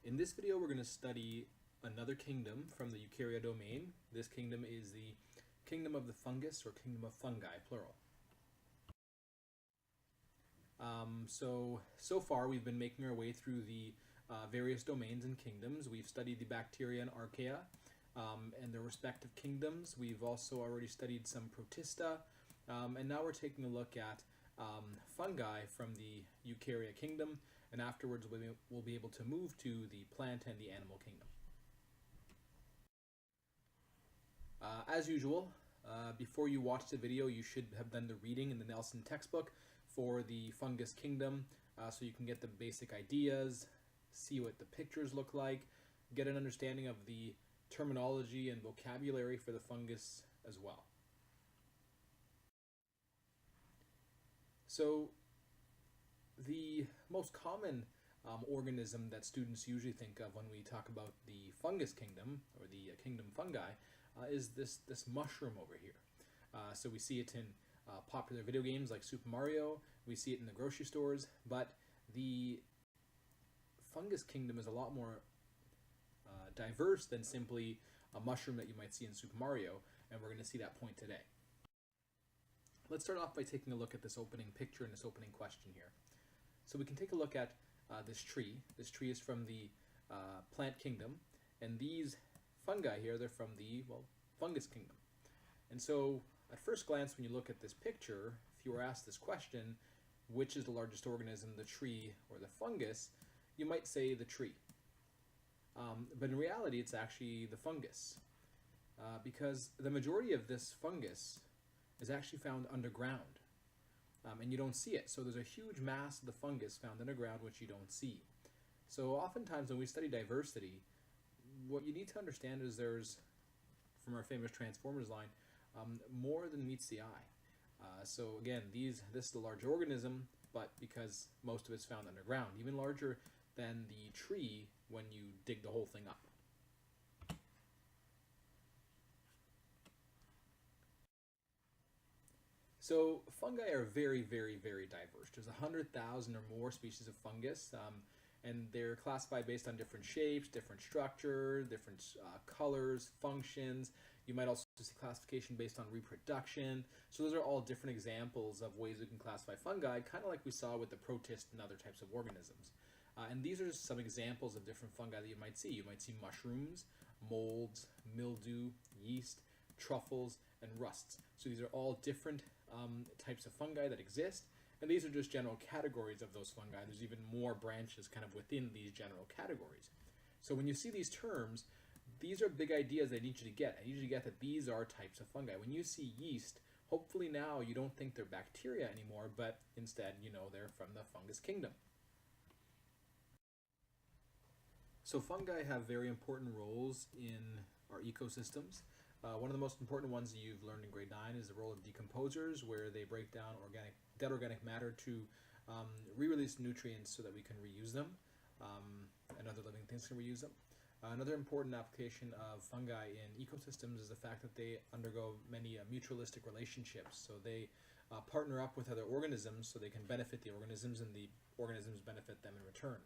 In this video, we're going to study another kingdom from the Eukarya domain. This kingdom is the kingdom of the fungus, or kingdom of fungi, plural. So far we've been making our way through the various domains and kingdoms. We've studied the bacteria and archaea and their respective kingdoms. We've also already studied some protista, and now we're taking a look at fungi from the Eukarya kingdom, and afterwards we'll be able to move to the plant and the animal kingdom. As usual, before you watch the video, you should have done the reading in the Nelson textbook for the fungus kingdom, so you can get the basic ideas, see what the pictures look like, get an understanding of the terminology and vocabulary for the fungus as well. So the most common organism that students usually think of when we talk about the fungus kingdom, or the kingdom fungi, is this mushroom over here. So we see it in popular video games like Super Mario, we see it in the grocery stores, but the fungus kingdom is a lot more diverse than simply a mushroom that you might see in Super Mario, and we're going to see that point today. Let's start off by taking a look at this opening picture and this opening question here. So we can take a look at this tree. This tree is from the plant kingdom, and these fungi here, they're from the, well, fungus kingdom. And so at first glance, when you look at this picture, if you were asked this question, which is the largest organism, the tree or the fungus, you might say the tree. But in reality, it's actually the fungus, because the majority of this fungus is actually found underground, and you don't see it. So there's a huge mass of the fungus found underground which you don't see. So oftentimes when we study diversity, what you need to understand is there's, from our famous Transformers line, more than meets the eye. So again, this is a large organism, but because most of it's found underground, even larger than the tree when you dig the whole thing up. So fungi are very, very, very diverse. There's 100,000 or more species of fungus, and they're classified based on different shapes, different structure, different colors, functions. You might also see classification based on reproduction. So those are all different examples of ways we can classify fungi, kind of like we saw with the protist and other types of organisms. And these are just some examples of different fungi that you might see. You might see mushrooms, molds, mildew, yeast, truffles, and rusts. So these are all different types of fungi that exist, and these are just general categories of those fungi. There's even more branches kind of within these general categories. So when you see these terms, these are big ideas that I need you to get. I need you to get that these are types of fungi. When you see yeast, hopefully now you don't think they're bacteria anymore, but instead you know they're from the fungus kingdom. So fungi have very important roles in our ecosystems. One of the most important ones that you've learned in grade 9 is the role of decomposers, where they break down dead organic matter to re-release nutrients so that we can reuse them, and other living things can reuse them. Another important application of fungi in ecosystems is the fact that they undergo many mutualistic relationships. So they partner up with other organisms so they can benefit the organisms, and the organisms benefit them in return.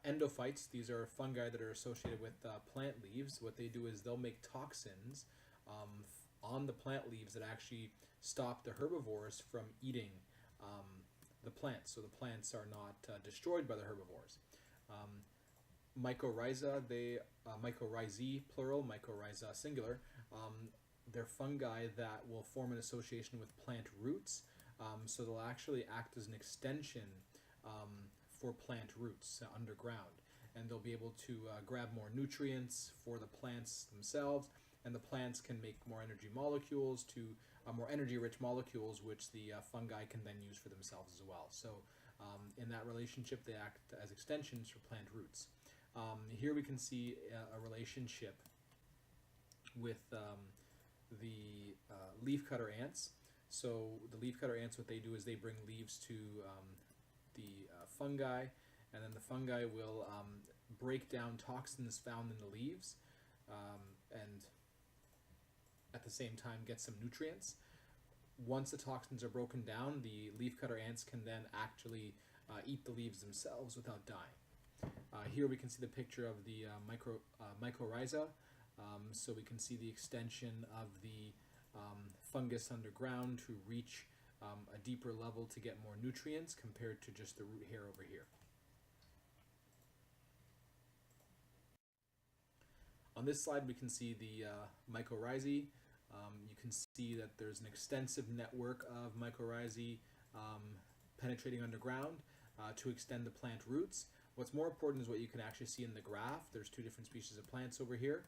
Endophytes, these are fungi that are associated with plant leaves. What they do is they'll make toxins on the plant leaves that actually stop the herbivores from eating the plants, so the plants are not destroyed by the herbivores. Mycorrhiza, mycorrhizae plural, mycorrhiza singular, they're fungi that will form an association with plant roots, so they'll actually act as an extension for plant roots underground, and they'll be able to grab more nutrients for the plants themselves, and the plants can make more energy molecules more energy rich molecules, which the fungi can then use for themselves as well. So in that relationship, they act as extensions for plant roots. Here we can see a relationship with the leafcutter ants. So the leafcutter ants, what they do is they bring leaves to the fungi, and then the fungi will break down toxins found in the leaves, and at the same time get some nutrients. Once the toxins are broken down, the leafcutter ants can then actually eat the leaves themselves without dying. Here we can see the picture of the mycorrhiza. So we can see the extension of the fungus underground to reach a deeper level to get more nutrients compared to just the root hair over here. On this slide we can see the mycorrhizae. You can see that there's an extensive network of mycorrhizae penetrating underground to extend the plant roots. What's more important is what you can actually see in the graph. There's two different species of plants over here.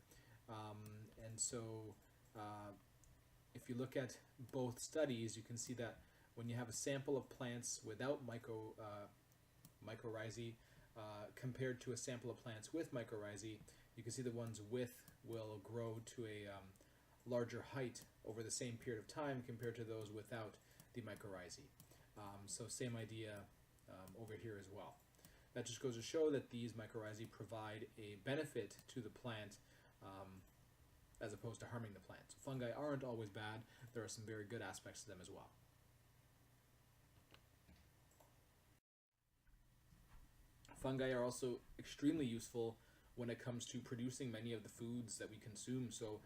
And so if you look at both studies, you can see that when you have a sample of plants without mycorrhizae compared to a sample of plants with mycorrhizae, you can see the ones with will grow to a larger height over the same period of time compared to those without the mycorrhizae. So same idea over here as well. That just goes to show that these mycorrhizae provide a benefit to the plant as opposed to harming the plant. So fungi aren't always bad. There are some very good aspects to them as well. Fungi are also extremely useful when it comes to producing many of the foods that we consume. So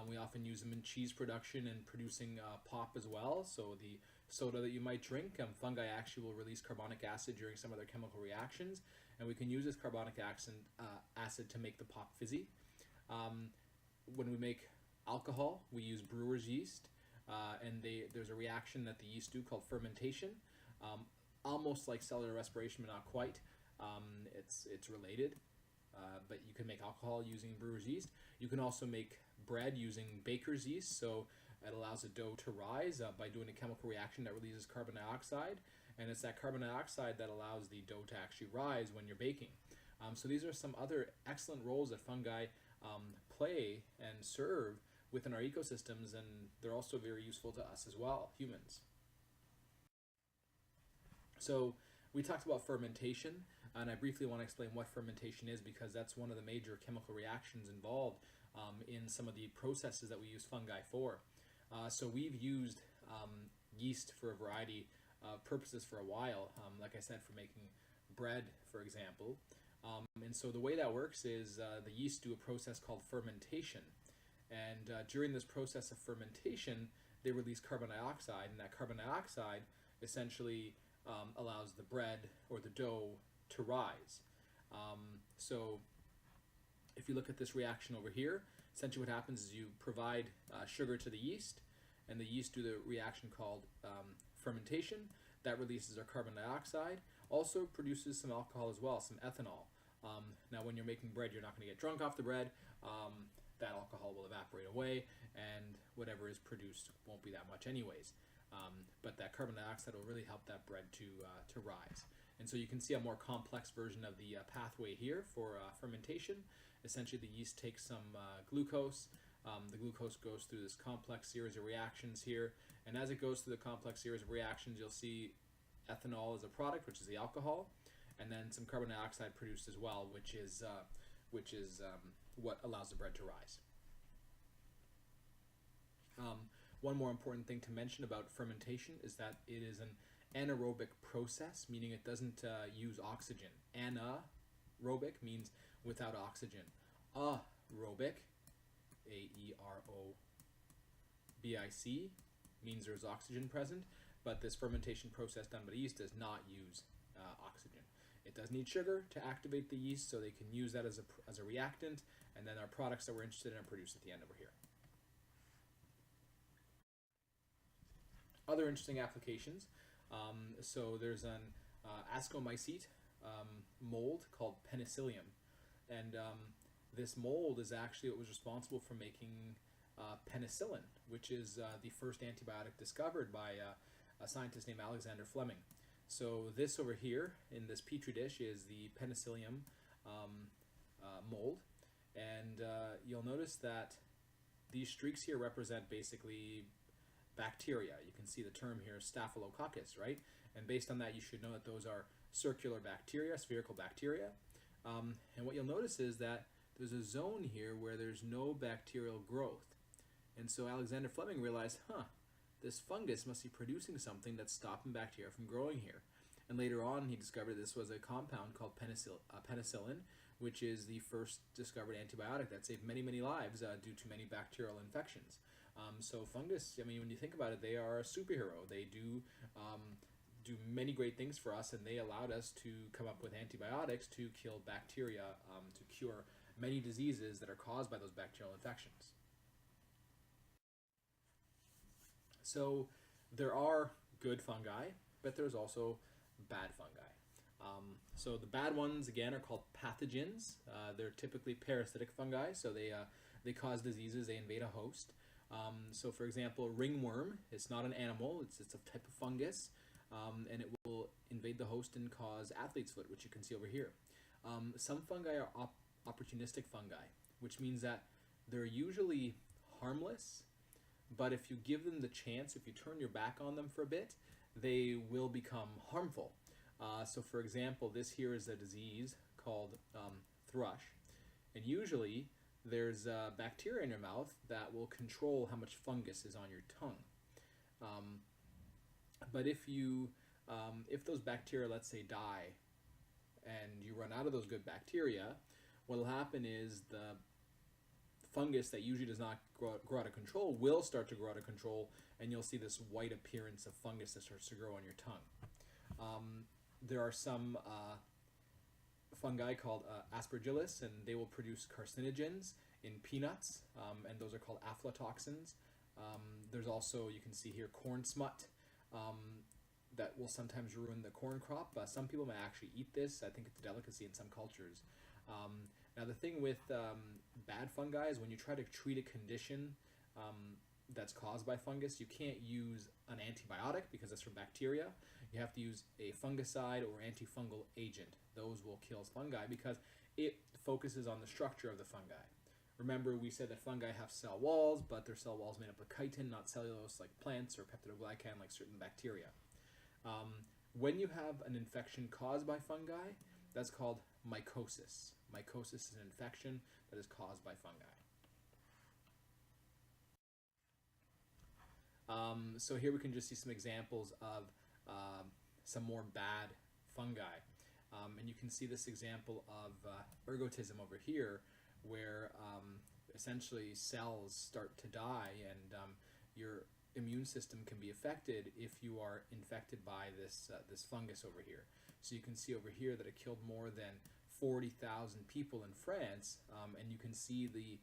we often use them in cheese production and producing pop as well. So the soda that you might drink, fungi actually will release carbonic acid during some of their chemical reactions, and we can use this carbonic acid to make the pop fizzy. When we make alcohol, we use brewer's yeast, and there's a reaction that the yeast do called fermentation, almost like cellular respiration, but not quite. It's related, but you can make alcohol using brewer's yeast. You can also make bread using baker's yeast, so it allows the dough to rise by doing a chemical reaction that releases carbon dioxide, and it's that carbon dioxide that allows the dough to actually rise when you're baking. So these are some other excellent roles that fungi play and serve within our ecosystems, and they're also very useful to us as well, humans. So we talked about fermentation, and I briefly want to explain what fermentation is, because that's one of the major chemical reactions involved in some of the processes that we use fungi for. So we've used yeast for a variety of purposes for a while, like I said, for making bread, for example. And so the way that works is the yeast do a process called fermentation. And during this process of fermentation, they release carbon dioxide, and that carbon dioxide essentially allows the bread or the dough to rise. So if you look at this reaction over here, essentially what happens is you provide sugar to the yeast, and the yeast do the reaction called fermentation. That releases our carbon dioxide, also produces some alcohol as well, some ethanol. Now when you're making bread, you're not going to get drunk off the bread. That alcohol will evaporate away, and whatever is produced won't be that much anyways. But that carbon dioxide will really help that bread to rise. And so you can see a more complex version of the pathway here for fermentation. Essentially the yeast takes some glucose. The glucose goes through this complex series of reactions here, and as it goes through the complex series of reactions, you'll see ethanol as a product, which is the alcohol, and then some carbon dioxide produced as well, which is what allows the bread to rise. One more important thing to mention about fermentation is that it is an anaerobic process, meaning it doesn't use oxygen. Anaerobic means without oxygen. Aerobic, A-E-R-O-B-I-C, means there's oxygen present, but this fermentation process done by the yeast does not use oxygen. It does need sugar to activate the yeast, so they can use that as a reactant, and then our products that we're interested in are produced at the end over here. Other interesting applications. So there's an ascomycete mold called penicillium, and this mold is actually what was responsible for making penicillin, which is the first antibiotic discovered by a scientist named Alexander Fleming. So this over here in this petri dish is the penicillium mold, and you'll notice that these streaks here represent basically bacteria. You can see the term here, Staphylococcus, right? And based on that, you should know that those are circular bacteria, spherical bacteria. And what you'll notice is that there's a zone here where there's no bacterial growth. And so Alexander Fleming realized, this fungus must be producing something that's stopping bacteria from growing here. And later on, he discovered this was a compound called penicillin, which is the first discovered antibiotic that saved many, many lives due to many bacterial infections. So fungus, I mean, when you think about it, they are a superhero. They do many great things for us, and they allowed us to come up with antibiotics to kill bacteria, to cure many diseases that are caused by those bacterial infections. So there are good fungi, but there's also bad fungi. So the bad ones, again, are called pathogens. They're typically parasitic fungi, so they cause diseases, they invade a host. So for example, ringworm, it's not an animal, it's a type of fungus, and it will invade the host and cause athlete's foot, which you can see over here. Some fungi are opportunistic fungi, which means that they're usually harmless, but if you give them the chance, if you turn your back on them for a bit, they will become harmful. So for example, this here is a disease called thrush, and usually there's bacteria in your mouth that will control how much fungus is on your tongue. But if those bacteria, let's say, die, and you run out of those good bacteria, what will happen is the fungus that usually does not grow out of control will start to grow out of control, and you'll see this white appearance of fungus that starts to grow on your tongue. There are some fungi called aspergillus, and they will produce carcinogens in peanuts, and those are called aflatoxins. There's also, you can see here, corn smut that will sometimes ruin the corn crop. Some people may actually eat this. I think it's a delicacy in some cultures. Now the thing with bad fungi is when you try to treat a condition that's caused by fungus, you can't use an antibiotic because it's from bacteria. You have to use a fungicide or antifungal agent. Those will kill fungi because it focuses on the structure of the fungi. Remember, we said that fungi have cell walls, but their cell walls made up of chitin, not cellulose like plants, or peptidoglycan like certain bacteria. When you have an infection caused by fungi, that's called mycosis. Mycosis is an infection that is caused by fungi. So here we can just see some examples of some more bad fungi. And you can see this example of ergotism over here, where essentially cells start to die, and your immune system can be affected if you are infected by this fungus over here. So you can see over here that it killed more than 40,000 people in France, and you can see the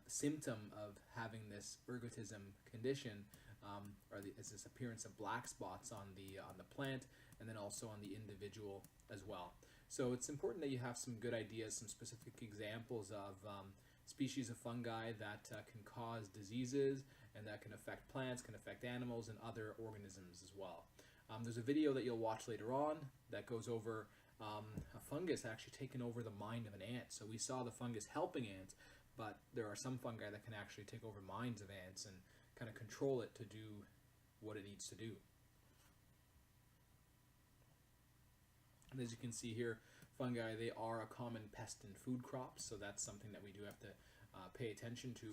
symptom of having this ergotism condition, is this appearance of black spots on the plant, and then also on the individual as well. So it's important that you have some good ideas, some specific examples of species of fungi that can cause diseases and that can affect plants, can affect animals, and other organisms as well. There's a video that you'll watch later on that goes over a fungus actually taking over the mind of an ant. So we saw the fungus helping ants, but there are some fungi that can actually take over minds of ants and kind of control it to do what it needs to do. And as you can see here, fungi, they are a common pest in food crops, so that's something that we do have to pay attention to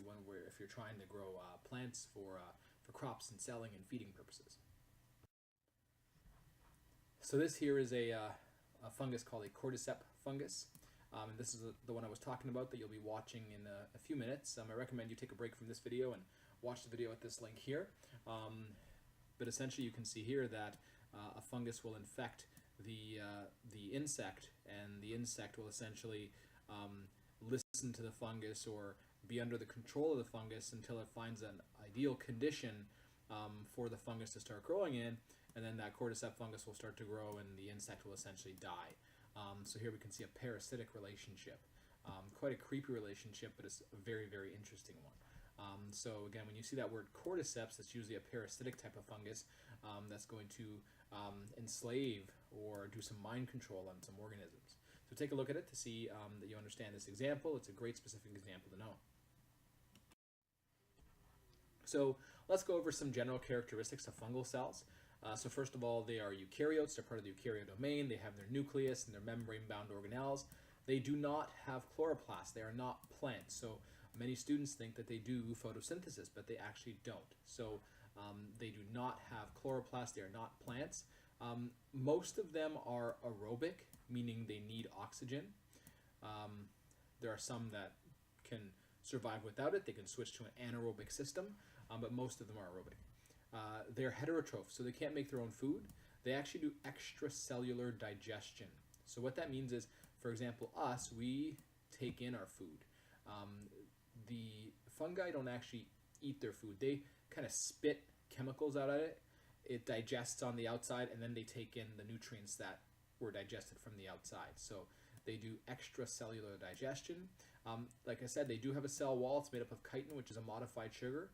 if you're trying to grow plants for crops and selling and feeding purposes. So this here is a fungus called a cordyceps fungus, and this is the one I was talking about that you'll be watching in a few minutes. I recommend you take a break from this video and watch the video at this link here. But essentially you can see here that a fungus will infect the insect, and the insect will essentially listen to the fungus or be under the control of the fungus until it finds an ideal condition for the fungus to start growing in, and then that cordyceps fungus will start to grow and the insect will essentially die. So here we can see a parasitic relationship. Quite a creepy relationship, but it's a very, very interesting one. So again, when you see that word cordyceps, that's usually a parasitic type of fungus that's going to enslave or do some mind control on some organisms. So take a look at it to see that you understand this example. It's a great specific example to know. So let's go over some general characteristics of fungal cells. So first of all, they are eukaryotes. They're part of the eukaryote domain. They have their nucleus and their membrane-bound organelles. They do not have chloroplasts. They are not plants. So many students think that they do photosynthesis, but they actually don't. So they do not have chloroplasts. They are not plants. Most of them are aerobic, meaning they need oxygen. Um, there are some that can survive without it. They can switch to an anaerobic system, but most of them are aerobic. They're heterotrophs, so they can't make their own food. They actually do extracellular digestion. So what that means is, for example, us, we take in our food. Um, the fungi don't actually eat their food. They kind of spit chemicals out at it. It digests on the outside, and then they take in the nutrients that were digested from the outside. So they do extracellular digestion. Like I said, they do have a cell wall. It's made up of chitin, which is a modified sugar.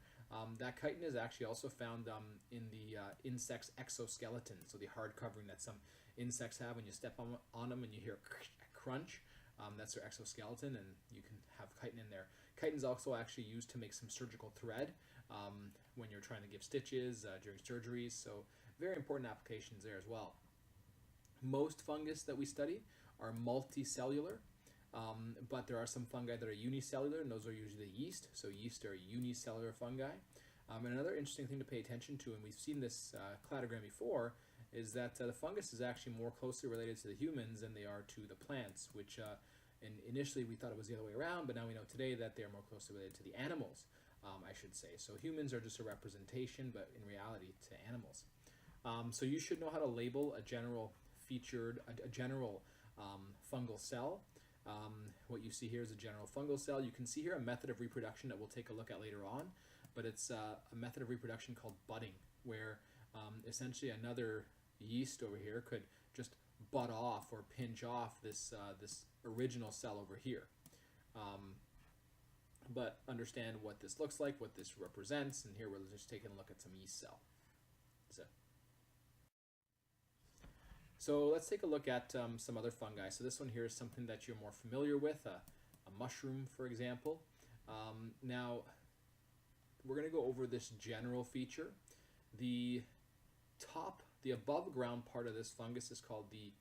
That chitin is actually also found in the insect's exoskeleton, so the hard covering that some insects have. When you step on them and you hear a crunch, that's their exoskeleton, and you can have chitin in there. Chitin is also actually used to make some surgical thread when you're trying to give stitches during surgeries, so very important applications there as well. Most fungus that we study are multicellular, but there are some fungi that are unicellular, and those are usually yeast. So yeast are unicellular fungi. And another interesting thing to pay attention to, and we've seen this cladogram before, is that the fungus is actually more closely related to the humans than they are to the plants, which and initially we thought it was the other way around, but now we know today that they're more closely related to the animals, I should say. So humans are just a representation, but in reality to animals. So you should know how to label a general fungal cell. What you see here is a general fungal cell. You can see here a method of reproduction that we'll take a look at later on, but it's a method of reproduction called budding, where essentially another yeast over here could just bud off or pinch off this original cell over here. But understand what this looks like, what this represents, and here we're just taking a look at some yeast cell. So let's take a look at some other fungi. So this one here is something that you're more familiar with, a mushroom, for example. Now, we're going to go over this general feature. The above ground part of this fungus is called the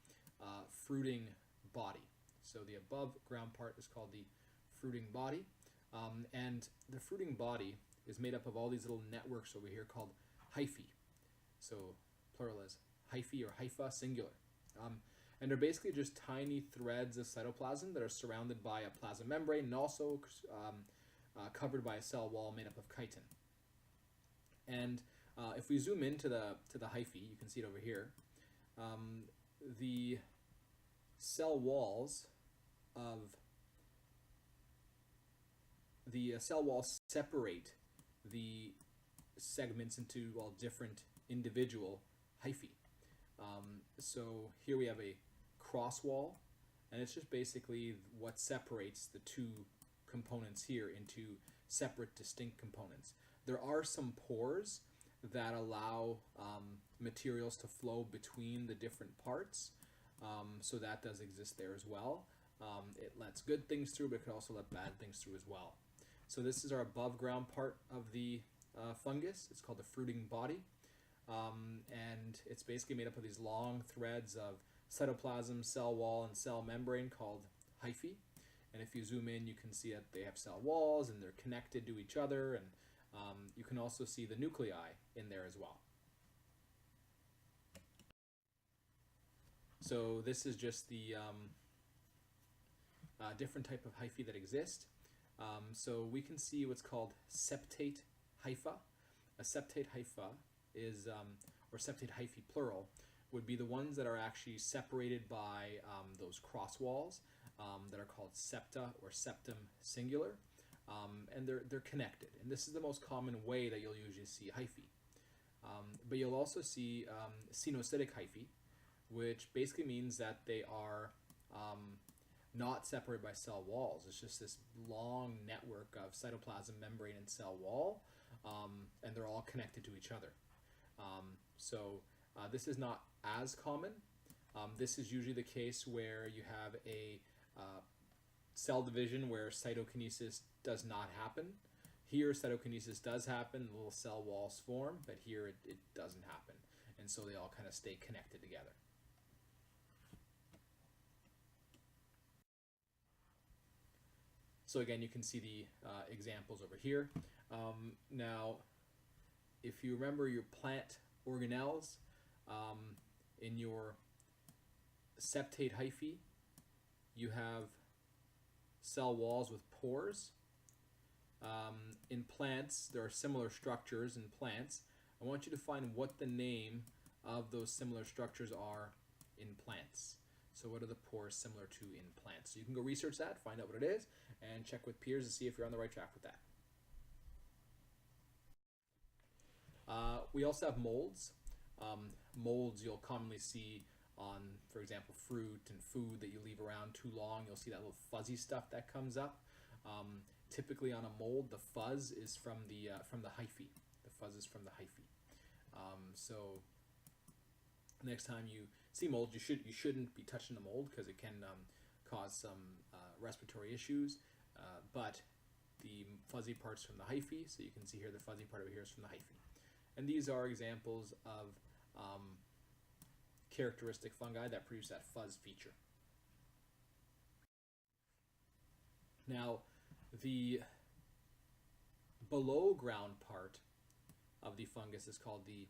fruiting body. So the above ground part is called the fruiting body. And the fruiting body is made up of all these little networks over here called hyphae. So plural is hyphae or hypha, singular. And they're basically just tiny threads of cytoplasm that are surrounded by a plasma membrane and also covered by a cell wall made up of chitin. And if we zoom into the hyphae, you can see it over here. The cell walls separate the segments into different individual hyphae. So here we have a cross wall, and it's just basically what separates the two components here into separate, distinct components. There are some pores that allow materials to flow between the different parts, so that does exist there as well. It lets good things through, but it can also let bad things through as well. So this is our above ground part of the fungus. It's called the fruiting body. And it's basically made up of these long threads of cytoplasm, cell wall, and cell membrane called hyphae. And if you zoom in, you can see that they have cell walls and they're connected to each other, and you can also see the nuclei in there as well. So this is just the different type of hyphae that exist. So we can see what's called septate hypha. A septate hypha is, or septate hyphae plural, would be the ones that are actually separated by those cross walls that are called septa or septum singular, and they're connected. And this is the most common way that you'll usually see hyphae. But you'll also see cenocytic hyphae, which basically means that they are not separated by cell walls. It's just this long network of cytoplasm, membrane, and cell wall, and they're all connected to each other. So this is not as common. This is usually the case where you have a cell division where cytokinesis does not happen. Here, cytokinesis does happen, little cell walls form, but here it doesn't happen. And so they all kind of stay connected together. So again, you can see the examples over here. Now, if you remember your plant organelles, in your septate hyphae, you have cell walls with pores. In plants, there are similar structures in plants. I want you to find what the name of those similar structures are in plants. So what are the pores similar to in plants? So you can go research that, find out what it is, and check with peers to see if you're on the right track with that. We also have molds. Molds you'll commonly see on, for example, fruit and food that you leave around too long. You'll see that little fuzzy stuff that comes up. Typically on a mold, the fuzz is from the hyphae. The fuzz is from the hyphae. So next time you see mold, you shouldn't be touching the mold because it can cause some respiratory issues. But the fuzzy part's from the hyphae, so you can see here the fuzzy part over here is from the hyphae. And these are examples of characteristic fungi that produce that fuzz feature. Now, the below ground part of the fungus is called the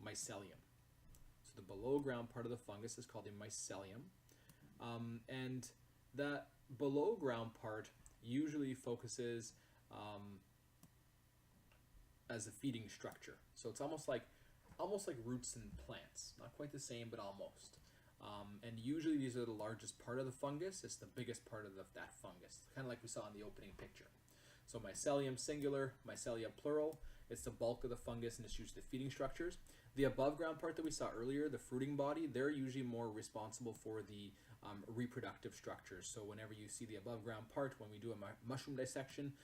mycelium. So the below ground part of the fungus is called the mycelium. And that below ground part usually focuses as a feeding structure. So it's almost like roots in plants. Not quite the same, but almost. And usually these are the largest part of the fungus. It's the biggest part of that fungus, kind of like we saw in the opening picture. So mycelium singular, mycelia plural. It's the bulk of the fungus and it's used to feeding structures. The above ground part that we saw earlier, the fruiting body, they're usually more responsible for the reproductive structures. So whenever you see the above ground part, when we do a mushroom dissection,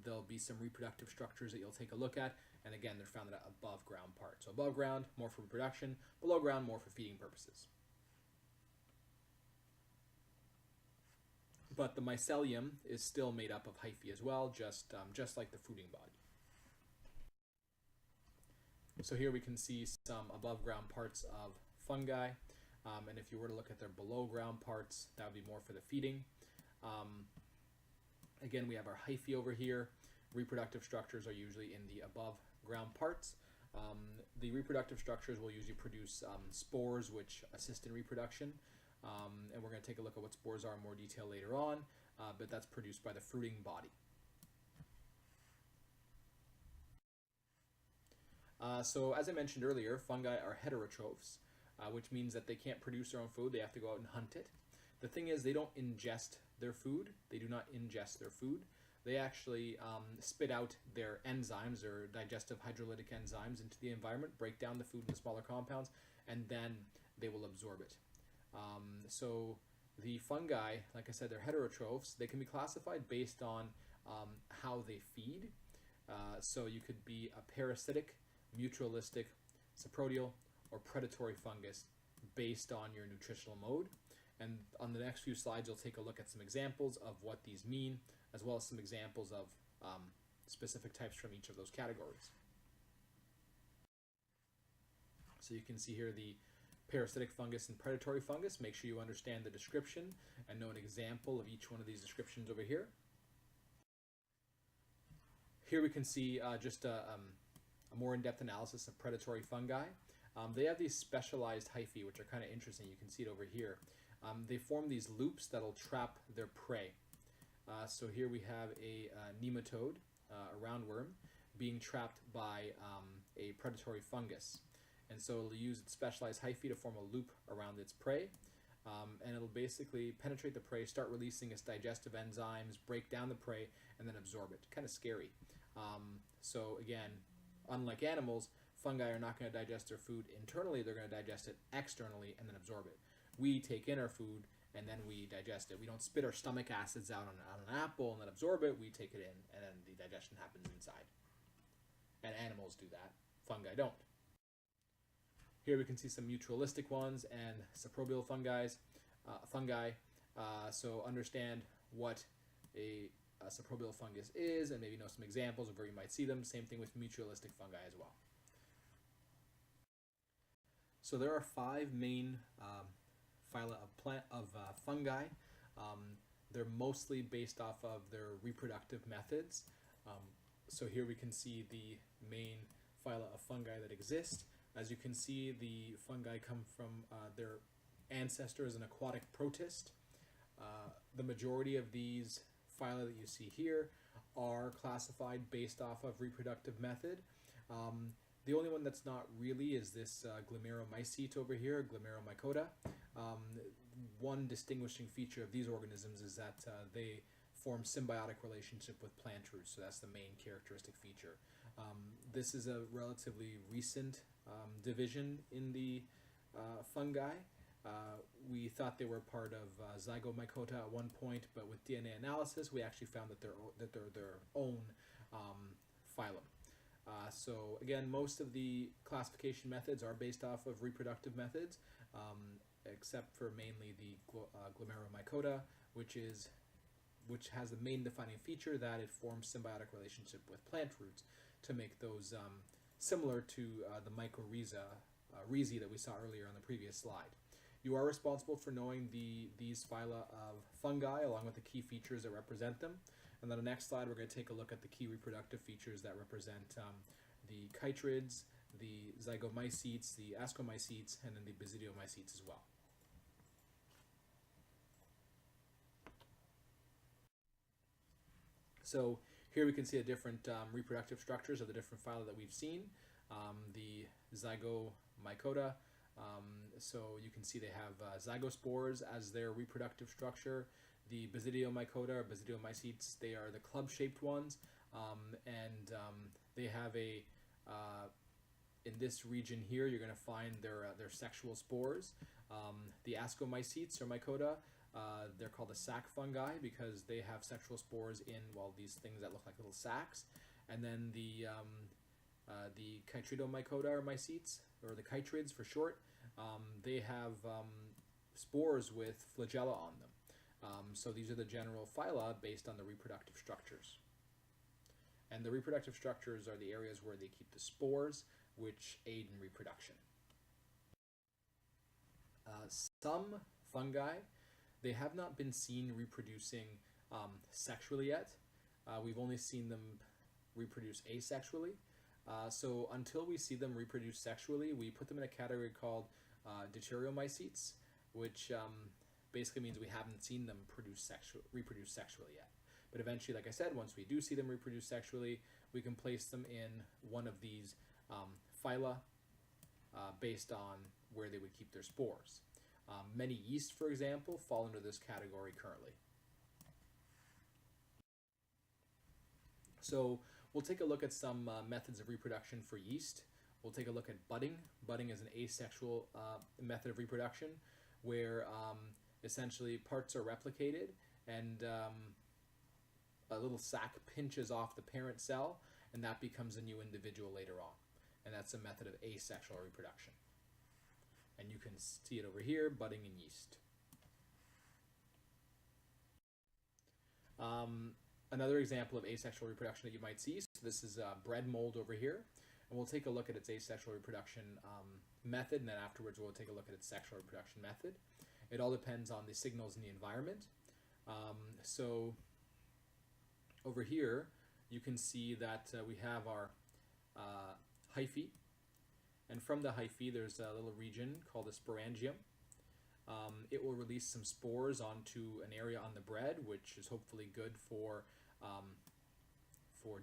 there'll be some reproductive structures that you'll take a look at. And again, they're found in that above ground part. So above ground, more for reproduction. Below ground, more for feeding purposes. But the mycelium is still made up of hyphae as well, just like the fruiting body. So here we can see some above ground parts of fungi, and if you were to look at their below ground parts, that would be more for the feeding. Again, we have our hyphae over here. Reproductive structures are usually in the above ground parts. The reproductive structures will usually produce spores, which assist in reproduction. And we're going to take a look at what spores are in more detail later on, but that's produced by the fruiting body. So as I mentioned earlier, fungi are heterotrophs, which means that they can't produce their own food. They have to go out and hunt it. The thing is, they don't ingest their food. They do not ingest their food. They actually spit out their enzymes, or digestive hydrolytic enzymes, into the environment, break down the food into smaller compounds, and then they will absorb it. So the fungi, like I said, they're heterotrophs. They can be classified based on how they feed. So you could be a parasitic, mutualistic, saprodial, or predatory fungus based on your nutritional mode. And on the next few slides, you'll take a look at some examples of what these mean, as well as some examples of specific types from each of those categories. So you can see here the parasitic fungus and predatory fungus. Make sure you understand the description and know an example of each one of these descriptions over here. Here we can see just a more in-depth analysis of predatory fungi. They have these specialized hyphae, which are kind of interesting. You can see it over here. They form these loops that'll trap their prey. So here we have a nematode, a roundworm, being trapped by a predatory fungus. And so it'll use its specialized hyphae to form a loop around its prey. And it'll basically penetrate the prey, start releasing its digestive enzymes, break down the prey, and then absorb it. Kind of scary. So again, unlike animals, fungi are not going to digest their food internally. They're going to digest it externally and then absorb it. We take in our food and then we digest it. We don't spit our stomach acids out on an apple and then absorb it. We take it in and then the digestion happens inside. And animals do that. Fungi don't. Here we can see some mutualistic ones and saprobial fungi. So understand what a saprobial fungus is and maybe know some examples of where you might see them. Same thing with mutualistic fungi as well. So there are 5 main phyla of fungi. They're mostly based off of their reproductive methods. So here we can see the main phyla of fungi that exist. As you can see, the fungi come from their ancestor as an aquatic protist. The majority of these phyla that you see here are classified based off of reproductive method. The only one that's not really is this glomeromycete over here, Glomeromycota. One distinguishing feature of these organisms is that they form symbiotic relationship with plant roots, so that's the main characteristic feature. This is a relatively recent division in the fungi. We thought they were part of Zygomycota at one point, but with DNA analysis, we actually found that they're their own phylum. So again, most of the classification methods are based off of reproductive methods, except for mainly the Glomeromycota, which has the main defining feature that it forms symbiotic relationship with plant roots to make those similar to the mycorrhizae that we saw earlier on the previous slide. You are responsible for knowing these phyla of fungi along with the key features that represent them. And then the next slide, we're going to take a look at the key reproductive features that represent the chytrids, the zygomycetes, the ascomycetes, and then the basidiomycetes as well. So here we can see the different reproductive structures of the different phyla that we've seen. The Zygomycota, so you can see they have zygospores as their reproductive structure. The Basidiomycota or Basidiomycetes, they are the club-shaped ones, and they have a in this region here, you're going to find their sexual spores. The ascomycetes or mycota, they're called the sac fungi because they have sexual spores in, well, these things that look like little sacs. And then the chytridomycota or mycetes, or the chytrids for short, they have spores with flagella on them. So these are the general phyla based on the reproductive structures. And the reproductive structures are the areas where they keep the spores, which aid in reproduction. Some fungi, they have not been seen reproducing sexually yet. We've only seen them reproduce asexually. So until we see them reproduce sexually, we put them in a category called deuteriomycetes, which basically means we haven't seen them reproduce sexually yet. But eventually, like I said, once we do see them reproduce sexually, we can place them in one of these phyla based on where they would keep their spores. Many yeast, for example, fall under this category currently. So we'll take a look at some methods of reproduction for yeast. We'll take a look at budding. Budding is an asexual method of reproduction where essentially parts are replicated and a little sac pinches off the parent cell, and that becomes a new individual later on. And that's a method of asexual reproduction. And you can see it over here, budding in yeast. Another example of asexual reproduction that you might see, so this is bread mold over here, and we'll take a look at its asexual reproduction method, and then afterwards we'll take a look at its sexual reproduction method. It all depends on the signals in the environment. So over here, you can see that we have our hyphae, and from the hyphae there's a little region called the sporangium. It will release some spores onto an area on the bread, which is hopefully good for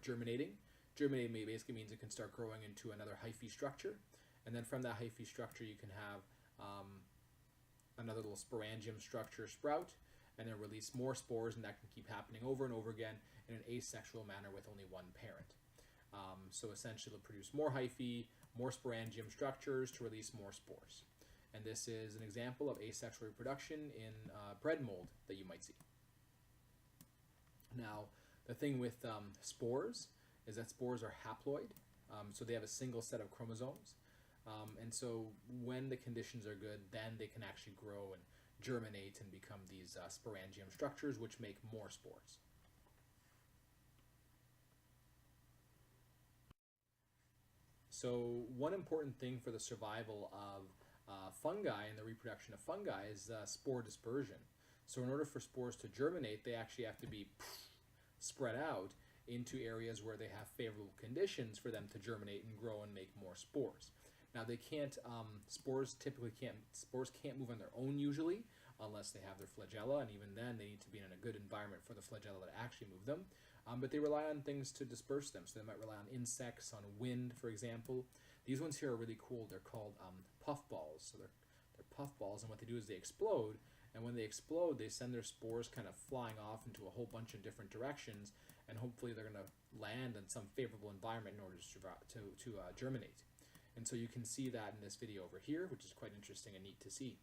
germinating. Germinating basically means it can start growing into another hyphae structure, and then from that hyphae structure you can have another little sporangium structure sprout, and then release more spores, and that can keep happening over and over again in an asexual manner with only one parent. So essentially it'll produce more hyphae, more sporangium structures to release more spores. And this is an example of asexual reproduction in bread mold that you might see. Now, the thing with spores is that spores are haploid, so they have a single set of chromosomes. And so when the conditions are good, then they can actually grow and germinate and become these sporangium structures, which make more spores. So one important thing for the survival of fungi and the reproduction of fungi is spore dispersion. So in order for spores to germinate, they actually have to be spread out into areas where they have favorable conditions for them to germinate and grow and make more spores. Now they can't, spores can't move on their own usually, unless they have their flagella, and even then they need to be in a good environment for the flagella to actually move them. But they rely on things to disperse them, so they might rely on insects, on wind, for example. These ones here are really cool. They're called puffballs. So they're puffballs, and what they do is they explode, and when they explode, they send their spores kind of flying off into a whole bunch of different directions, and hopefully they're going to land in some favorable environment in order to germinate. And so you can see that in this video over here, which is quite interesting and neat to see.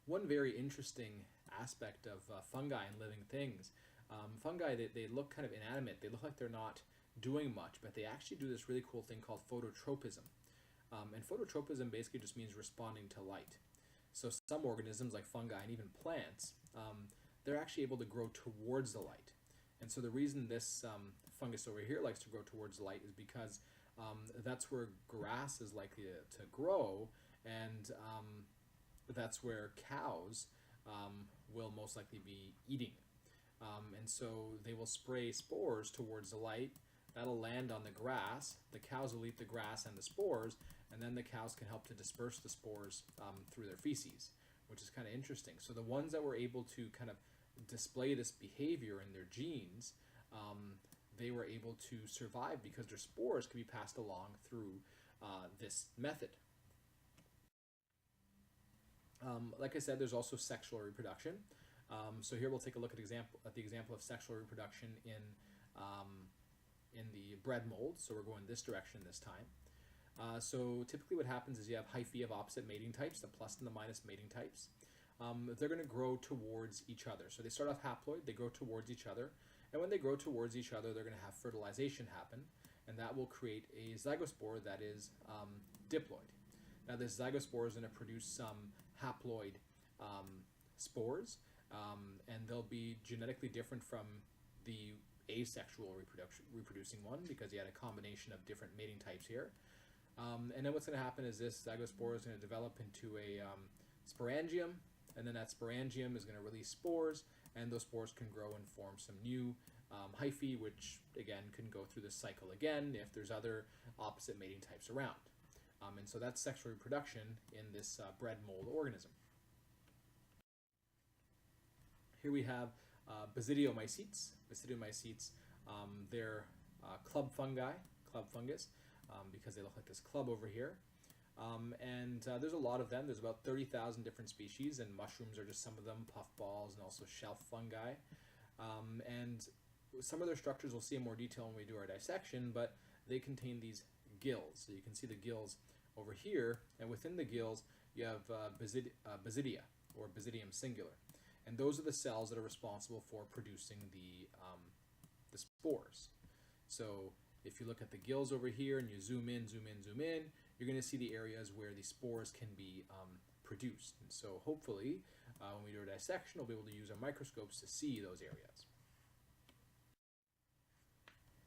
One very interesting aspect of fungi and living things, fungi, they look kind of inanimate. They look like they're not doing much, but they actually do this really cool thing called phototropism. And phototropism basically just means responding to light. So some organisms, like fungi and even plants, they're actually able to grow towards the light. And so the reason this fungus over here likes to grow towards the light is because that's where grass is likely to grow, and that's where cows will most likely be eating. And so they will spray spores towards the light. That'll land on the grass. The cows will eat the grass and the spores, and then the cows can help to disperse the spores through their feces, which is kind of interesting. So the ones that were able to kind of display this behavior in their genes, they were able to survive because their spores could be passed along through this method. Like I said, there's also sexual reproduction. So here we'll take a look at the example of sexual reproduction in the bread mold. So we're going this direction this time. So typically what happens is you have hyphae of opposite mating types, the plus and the minus mating types. They're going to grow towards each other. So they start off haploid, they grow towards each other, and when they grow towards each other, they're going to have fertilization happen, and that will create a zygospore that is diploid. Now this zygospore is going to produce some haploid spores, and they'll be genetically different from the asexual reproducing one, because you had a combination of different mating types here. And then what's going to happen is this zygospore is going to develop into a sporangium, and then that sporangium is going to release spores, and those spores can grow and form some new hyphae, which again can go through this cycle again if there's other opposite mating types around. And so that's sexual reproduction in this bread mold organism. Here we have basidiomycetes. Basidiomycetes, they're club fungus, because they look like this club over here. And there's a lot of them. There's about 30,000 different species, and mushrooms are just some of them, puffballs, and also shelf fungi. And some of their structures we'll see in more detail when we do our dissection, but they contain these gills. So you can see the gills over here, and within the gills you have basidia, or basidium singular. And those are the cells that are responsible for producing the spores. So if you look at the gills over here and you zoom in, you're going to see the areas where the spores can be produced. And so hopefully, when we do a dissection, we'll be able to use our microscopes to see those areas.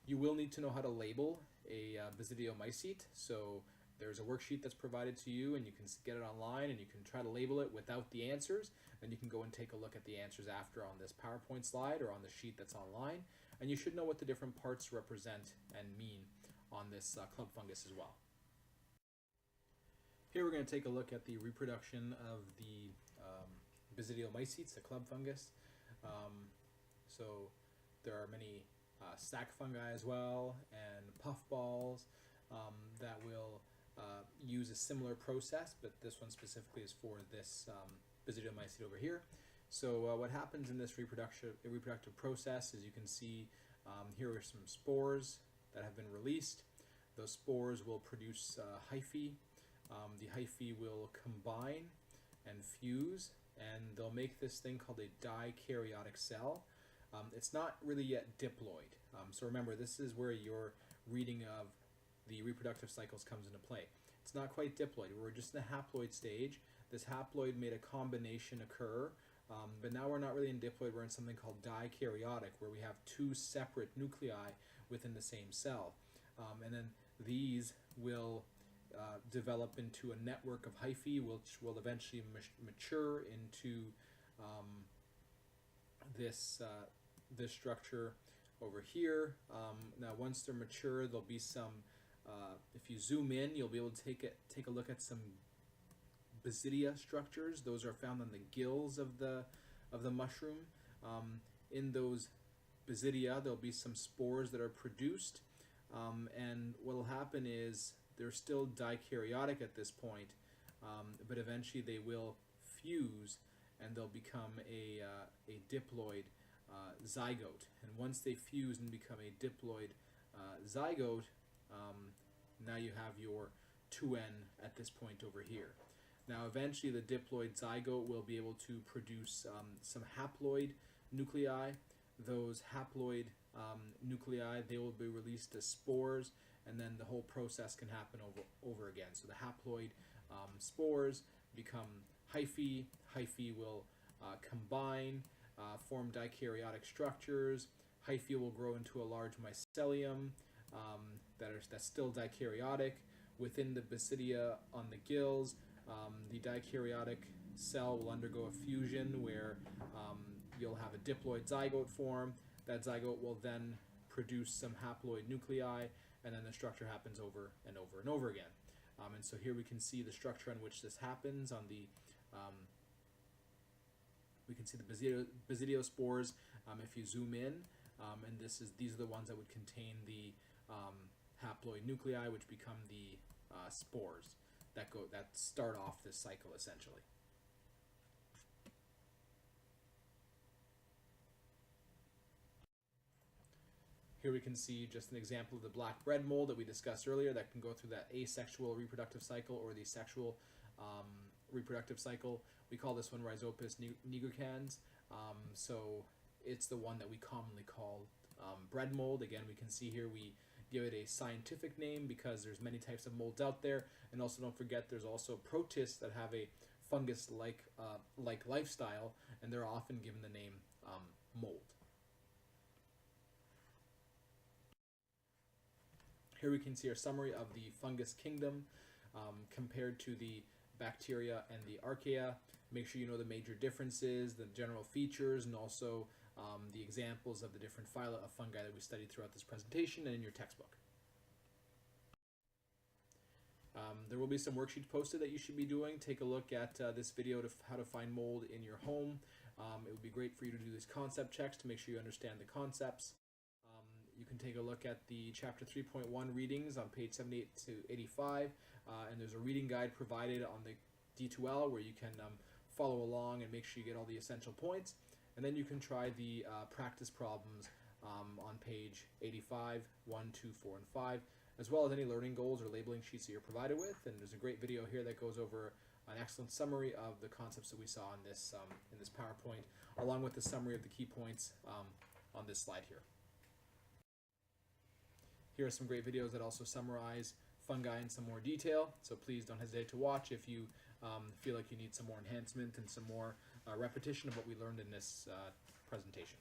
You will need to know how to label a basidiomycete. So there's a worksheet that's provided to you, and you can get it online, and you can try to label it without the answers. Then you can go and take a look at the answers after on this PowerPoint slide or on the sheet that's online. And you should know what the different parts represent and mean on this club fungus as well. Here we're going to take a look at the reproduction of the basidiomycetes, the club fungus. So there are many sac fungi as well, and puffballs that will use a similar process, but this one specifically is for this basidiomycete over here. So what happens in this reproductive process is you can see here are some spores that have been released. Those spores will produce hyphae. The hyphae will combine and fuse, and they'll make this thing called a dikaryotic cell. It's not really yet diploid. So remember, this is where your reading of the reproductive cycles comes into play. It's not quite diploid. We're just in the haploid stage. This haploid made a combination occur, but now we're not really in diploid. We're in something called dikaryotic, where we have two separate nuclei within the same cell. And then these will develop into a network of hyphae, which will eventually mature into this structure over here. Now once they're mature, there'll be some, if you zoom in, you'll be able to take a look at some basidia structures. Those are found on the gills of the mushroom. In those basidia, there'll be some spores that are produced, and what will happen is they're still dikaryotic at this point, but eventually they will fuse and they'll become a diploid zygote. And once they fuse and become a diploid zygote, now you have your 2N at this point over here. Now eventually the diploid zygote will be able to produce some haploid nuclei. Those haploid nuclei, they will be released as spores, and then the whole process can happen over again. So the haploid spores become hyphae. Hyphae will combine, form dikaryotic structures. Hyphae will grow into a large mycelium that's still dikaryotic. Within the basidia on the gills, the dikaryotic cell will undergo a fusion where you'll have a diploid zygote form. That zygote will then produce some haploid nuclei, and then the structure happens over and over and over again. And so here we can see the structure on which this happens. On the we can see the basidiospores if you zoom in, and these are the ones that would contain the haploid nuclei, which become the spores that start off this cycle essentially. Here we can see just an example of the black bread mold that we discussed earlier that can go through that asexual reproductive cycle or the sexual reproductive cycle. We call this one Rhizopus nigricans. So it's the one that we commonly call bread mold. Again, we can see here we give it a scientific name because there's many types of molds out there, and also don't forget there's also protists that have a fungus-like lifestyle, and they're often given the name mold. Here we can see our summary of the fungus kingdom compared to the bacteria and the archaea. Make sure you know the major differences, the general features, and also the examples of the different phyla of fungi that we studied throughout this presentation and in your textbook. There will be some worksheets posted that you should be doing. Take a look at this video to how to find mold in your home. It would be great for you to do these concept checks to make sure you understand the concepts. You can take a look at the chapter 3.1 readings on page 78 to 85, and there's a reading guide provided on the D2L where you can follow along and make sure you get all the essential points. And then you can try the practice problems on page 85, 1, 2, 4, and 5, as well as any learning goals or labeling sheets that you're provided with. And there's a great video here that goes over an excellent summary of the concepts that we saw in this PowerPoint, along with the summary of the key points on this slide here. Here are some great videos that also summarize fungi in some more detail, so please don't hesitate to watch if you feel like you need some more enhancement and some more repetition of what we learned in this presentation.